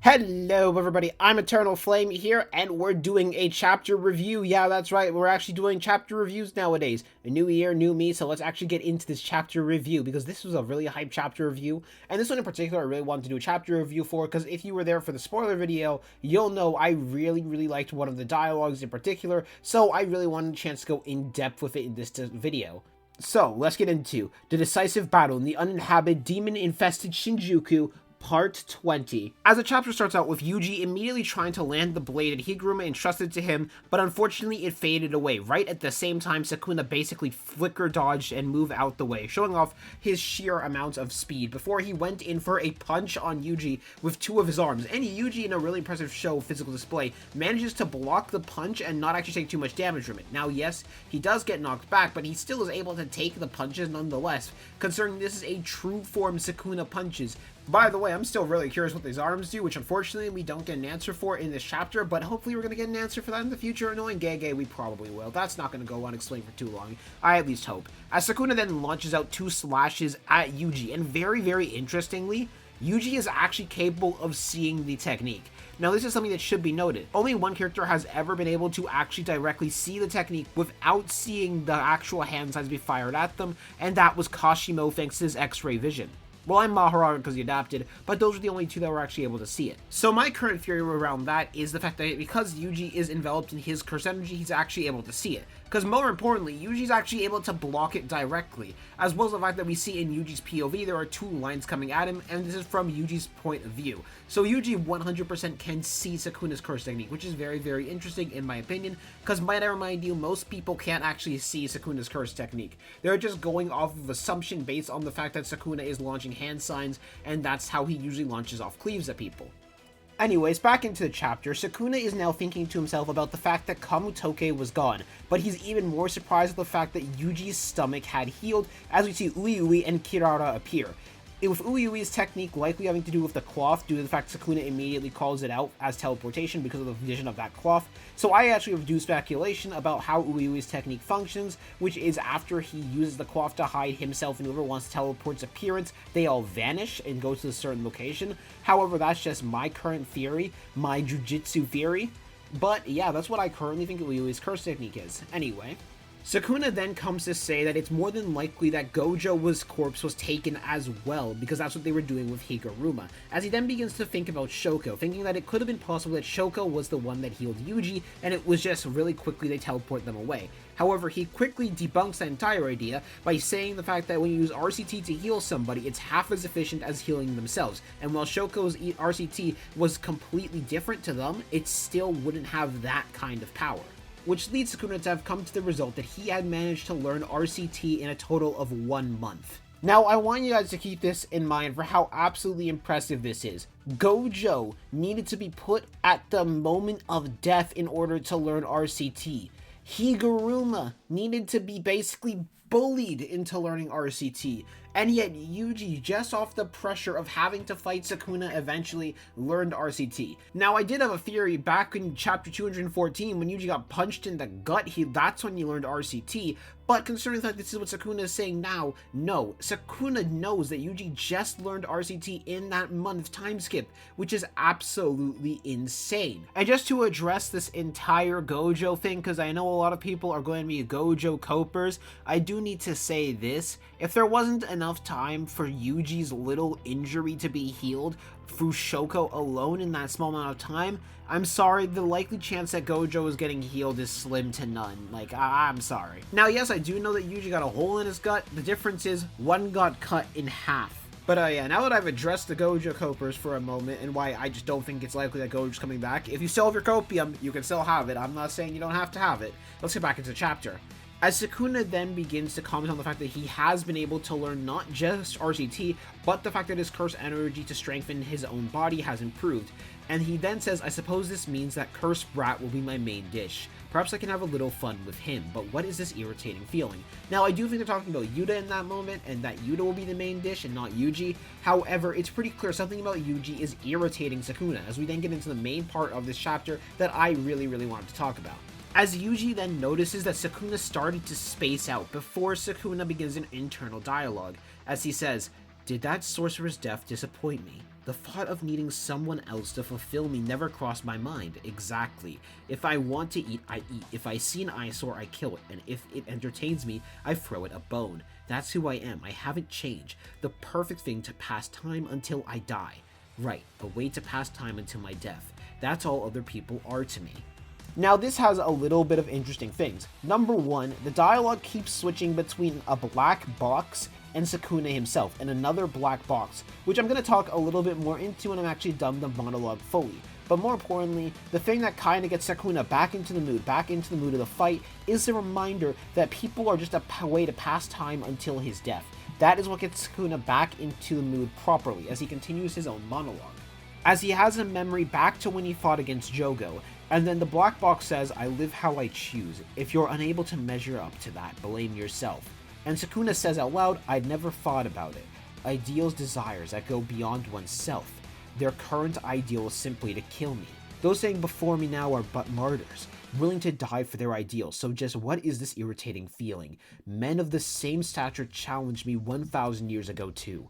Hello everybody, I'm Eternal Flame here, and we're doing a chapter review. Yeah, that's right, we're actually doing chapter reviews nowadays. A new year, new me, so let's actually get into this chapter review, because this was a really hype chapter review, and this one in particular I really wanted to do a chapter review for, because if you were there for the spoiler video, you'll know I really liked one of the dialogues in particular, so I really wanted a chance to go in depth with it in this video. So, let's get into the decisive battle in the uninhabited, demon-infested Shinjuku, Part 20. As the chapter starts out with Yuji immediately trying to land the blade that Higuruma entrusted to him, but unfortunately it faded away. Right at the same time, Sukuna basically flicker dodged and moved out the way, showing off his sheer amount of speed before he went in for a punch on Yuji with two of his arms. And Yuji, in a really impressive show of physical display, manages to block the punch and not actually take too much damage from it. Now, yes, he does get knocked back, but he still is able to take the punches nonetheless, considering this is a true form Sukuna punches. By the way, I'm still really curious what these arms do, which unfortunately we don't get an answer for in this chapter, but hopefully we're going to get an answer for that in the future. Knowing Gege, we probably will. That's not going to go unexplained for too long. I at least hope. As Sukuna then launches out two slashes at Yuji, and very interestingly, Yuji is actually capable of seeing the technique. Now, this is something that should be noted. Only one character has ever been able to actually directly see the technique without seeing the actual hand signs be fired at them, and that was Kashimo thanks to his X-ray vision. Well, I'm Mahoraga because he adapted, but those are the only two that were actually able to see it. So my current theory around that is the fact that because Yuji is enveloped in his curse energy, he's actually able to see it. Because more importantly, Yuji's actually able to block it directly, as well as the fact that we see in Yuji's POV there are two lines coming at him, and this is from Yuji's point of view. So Yuji 100% can see Sukuna's curse technique, which is very interesting in my opinion, because might I remind you, most people can't actually see Sukuna's curse technique. They're just going off of assumption based on the fact that Sukuna is launching hand signs, and that's how he usually launches off cleaves at people. Anyways, back into the chapter, Sukuna is now thinking to himself about the fact that Kamutoke was gone, but he's even more surprised at the fact that Yuji's stomach had healed, as we see Ui and Kirara appear. With Ui's technique likely having to do with the cloth due to the fact Sukuna immediately calls it out as teleportation because of the vision of that cloth. So I actually have do speculation about how Ui's technique functions, which is after he uses the cloth to hide himself and whoever wants to teleport's appearance, they all vanish and go to a certain location. However, that's just my current theory, my jujitsu theory. But yeah, that's what I currently think Ui's curse technique is. Anyway, Sukuna then comes to say that it's more than likely that Gojo's corpse was taken as well, because that's what they were doing with Higuruma, as he then begins to think about Shoko, thinking that it could have been possible that Shoko was the one that healed Yuji, and it was just really quickly they teleport them away. However, he quickly debunks that entire idea by saying the fact that when you use RCT to heal somebody, it's half as efficient as healing themselves, and while Shoko's RCT was completely different to them, it still wouldn't have that kind of power. Which leads Sukuna to have come to the result that he had managed to learn RCT in a total of 1 month. Now, I want you guys to keep this in mind for how absolutely impressive this is. Gojo needed to be put at the moment of death in order to learn RCT. Higuruma needed to be basically bullied into learning RCT, and yet Yuji, just off the pressure of having to fight Sukuna, eventually learned RCT. Now, I did have a theory back in chapter 214 when Yuji got punched in the gut, that's when you learned RCT, but considering that this is what Sukuna is saying now, no, Sukuna knows that Yuji just learned RCT in that month time skip, which is absolutely insane. And just to address this entire Gojo thing, because I know a lot of people are going to be Gojo copers, I do need to say this: if there wasn't enough time for Yuji's little injury to be healed through Shoko alone in that small amount of time, I'm sorry, the likely chance that Gojo is getting healed is slim to none. Like, I'm sorry. Now, yes, I do know that Yuji got a hole in his gut. The difference is one got cut in half. But yeah, now that I've addressed the Gojo copers for a moment and why I just don't think it's likely that Gojo's coming back, if you still have your copium, you can still have it. I'm not saying you don't have to have it. Let's get back into the chapter. As Sukuna then begins to comment on the fact that he has been able to learn not just RCT, but the fact that his curse energy to strengthen his own body has improved. And he then says, I suppose this means that Curse Brat will be my main dish. Perhaps I can have a little fun with him, but what is this irritating feeling? Now, I do think they're talking about Yuta in that moment, and that Yuta will be the main dish and not Yuji. However, it's pretty clear something about Yuji is irritating Sukuna, as we then get into the main part of this chapter that I really wanted to talk about. As Yuji then notices that Sukuna started to space out before Sukuna begins an internal dialogue, as he says, Did that sorcerer's death disappoint me? The thought of needing someone else to fulfill me never crossed my mind. Exactly. If I want to eat, I eat. If I see an eyesore, I kill it. And if it entertains me, I throw it a bone. That's who I am. I haven't changed. The perfect thing to pass time until I die. Right, a way to pass time until my death. That's all other people are to me. Now this has a little bit of interesting things. Number one, the dialogue keeps switching between a black box and Sukuna himself, and another black box, which I'm going to talk a little bit more into when I'm actually done the monologue fully. But more importantly, the thing that kind of gets Sukuna back into the mood of the fight, is the reminder that people are just a way to pass time until his death. That is what gets Sukuna back into the mood properly, as he continues his own monologue. As he has a memory back to when he fought against Jogo, and then the black box says, "I live how I choose. If you're unable to measure up to that, blame yourself." And Sukuna says out loud, "I'd never thought about it. Ideals, desires that go beyond oneself. Their current ideal is simply to kill me. Those saying before me now are but martyrs, willing to die for their ideals. So just what is this irritating feeling? Men of the same stature challenged me 1,000 years ago too.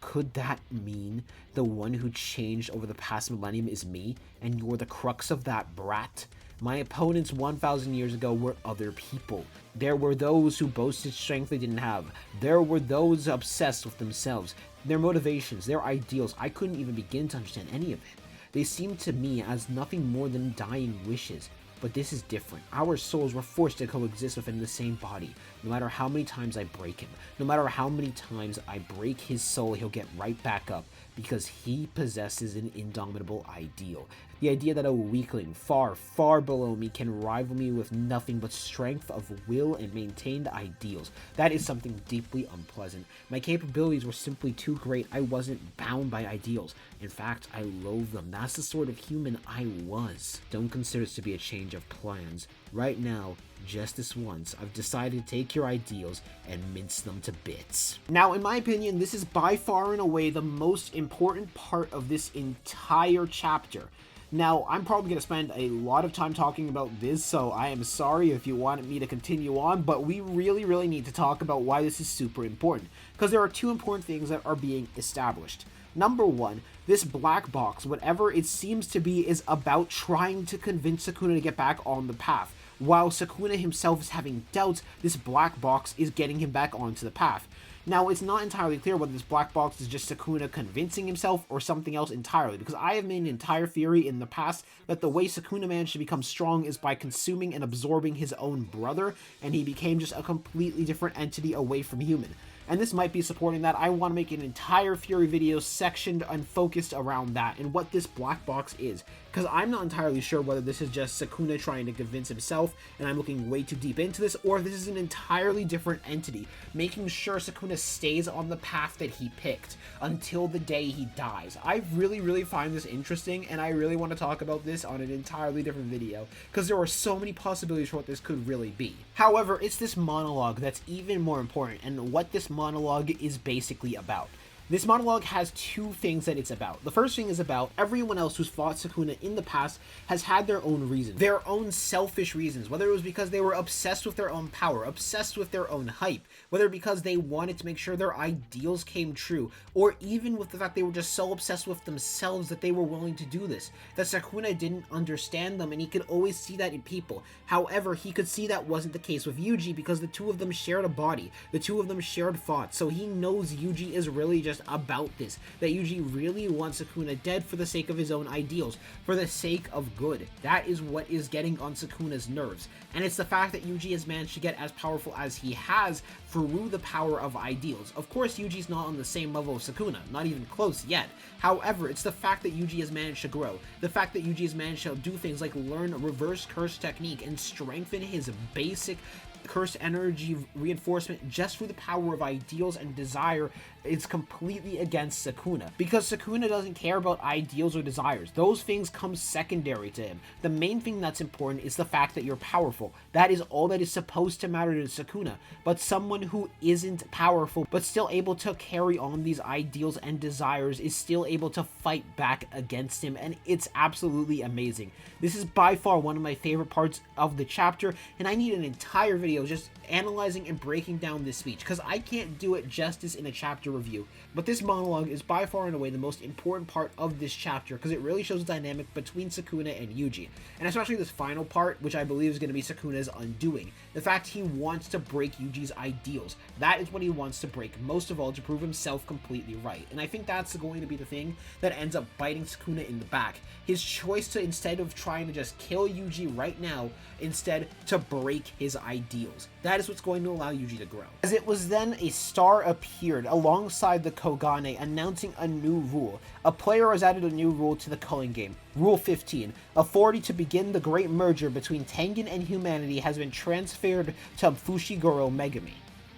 Could that mean the one who changed over the past millennium is me, and you're the crux of that brat? My opponents 1,000 years ago were other people. There were those who boasted strength they didn't have. There were those obsessed with themselves, their motivations, their ideals. I couldn't even begin to understand any of it. They seemed to me as nothing more than dying wishes. But this is different. Our souls were forced to coexist within the same body. No matter how many times I break him, no matter how many times I break his soul, he'll get right back up because he possesses an indomitable ideal. The idea that a weakling far, far below me can rival me with nothing but strength of will and maintained ideals. That is something deeply unpleasant. My capabilities were simply too great. I wasn't bound by ideals. In fact, I loathe them. That's the sort of human I was. Don't consider this to be a change of plans. Right now, just this once, I've decided to take your ideals and mince them to bits. Now, in my opinion, this is by far and away the most important part of this entire chapter. Now, I'm probably going to spend a lot of time talking about this, so I am sorry if you wanted me to continue on, but we really need to talk about why this is super important, because there are two important things that are being established. Number one, this black box, whatever it seems to be, is about trying to convince Sukuna to get back on the path. While Sukuna himself is having doubts, this black box is getting him back onto the path. Now, it's not entirely clear whether this black box is just Sukuna convincing himself or something else entirely, because I have made an entire theory in the past that the way Sukuna managed to become strong is by consuming and absorbing his own brother, and he became just a completely different entity away from human. And this might be supporting that. I want to make an entire theory video sectioned and focused around that and what this black box is, because I'm not entirely sure whether this is just Sukuna trying to convince himself, and I'm looking way too deep into this, or if this is an entirely different entity, making sure Sukuna stays on the path that he picked until the day he dies. I really find this interesting, and I really want to talk about this on an entirely different video, because there are so many possibilities for what this could really be. However, it's this monologue that's even more important, and what this monologue is basically about. This monologue has two things that it's about. The first thing is about everyone else who's fought Sukuna in the past has had their own reasons, their own selfish reasons, whether it was because they were obsessed with their own power, obsessed with their own hype, whether because they wanted to make sure their ideals came true, or even with the fact they were just so obsessed with themselves that they were willing to do this, that Sukuna didn't understand them, and he could always see that in people. However, he could see that wasn't the case with Yuji because the two of them shared a body, the two of them shared thoughts, so he knows Yuji is really just about this, that Yuji really wants Sukuna dead for the sake of his own ideals, for the sake of good. That is what is getting on Sukuna's nerves, and it's the fact that Yuji has managed to get as powerful as he has through the power of ideals. Of course, Yuji's not on the same level of Sukuna, not even close yet. However, it's the fact that Yuji has managed to grow, the fact that Yuji has managed to do things like learn reverse curse technique and strengthen his basic curse energy reinforcement just through the power of ideals and desire is completely against Sukuna, because Sukuna doesn't care about ideals or desires. Those things come secondary to him. The main thing that's important is the fact that you're powerful. That is all that is supposed to matter to Sukuna. But someone who isn't powerful but still able to carry on these ideals and desires is still able to fight back against him, and it's absolutely amazing. This is by far one of my favorite parts of the chapter, and I need an entire video just analyzing and breaking down this speech, because I can't do it justice in a chapter chapter review, but this monologue is by far and away the most important part of this chapter because it really shows the dynamic between Sukuna and Yuji, and especially this final part, which I believe is going to be Sukuna's undoing. The fact he wants to break Yuji's ideals. That is what he wants to break, most of all to prove himself completely right, and I think that's going to be the thing that ends up biting Sukuna in the back. His choice to, instead of trying to just kill Yuji right now, instead to break his ideals. That is what's going to allow Yuji to grow. As it was then, a star appeared alongside the Kogane announcing a new rule. A player has added a new rule to the culling game. Rule 15. Authority to begin the great merger between Tengen and humanity has been transferred to Fushiguro Megami,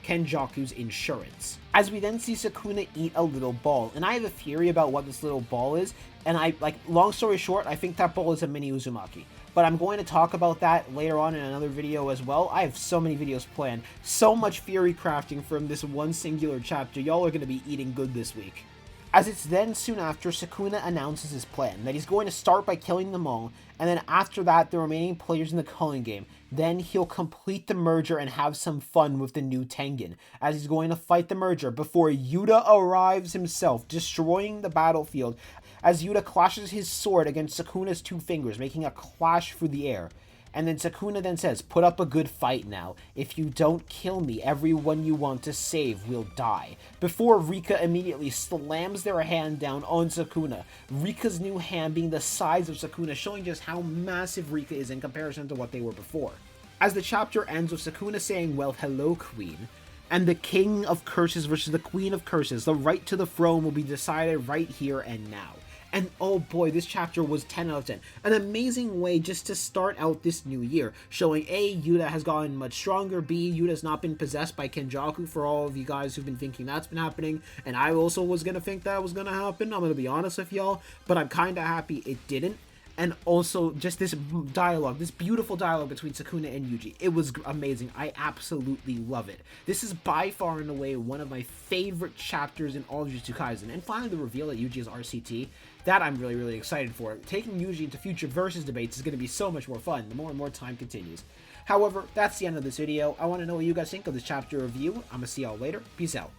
Kenjaku's insurance. As we then see Sukuna eat a little ball, and I have a theory about what this little ball is, and long story short, I think that ball is a mini Uzumaki. But I'm going to talk about that later on in another video as well. I have so many videos planned, so much theory crafting from this one singular chapter. Y'all are going to be eating good this week. As it's then soon after, Sukuna announces his plan, that he's going to start by killing them all, and then after that, the remaining players in the culling game. Then he'll complete the merger and have some fun with the new Tengen, as he's going to fight the merger before Yuta arrives himself, destroying the battlefield, as Yuta clashes his sword against Sukuna's two fingers, making a clash through the air. And then Sukuna then says, "Put up a good fight now. If you don't kill me, everyone you want to save will die." Before Rika immediately slams their hand down on Sukuna. Rika's new hand being the size of Sukuna, showing just how massive Rika is in comparison to what they were before. As the chapter ends with Sukuna saying, "Well, hello, Queen. And the King of Curses versus the Queen of Curses. The right to the throne will be decided right here and now." And oh boy, this chapter was 10 out of 10. An amazing way just to start out this new year, showing A, Yuta has gotten much stronger, B, Yuta's not been possessed by Kenjaku, for all of you guys who've been thinking that's been happening, and I also was gonna think that was gonna happen, I'm gonna be honest with y'all, but I'm kinda happy it didn't. And also, just this dialogue, this beautiful dialogue between Sukuna and Yuji. It was amazing. I absolutely love it. This is by far and away one of my favorite chapters in all of Jujutsu Kaisen. And finally, the reveal that Yuji is RCT, that I'm really, really excited for. Taking Yuji into future versus debates is going to be so much more fun the more and more time continues. However, that's the end of this video. I want to know what you guys think of this chapter review. I'm going to see y'all later. Peace out.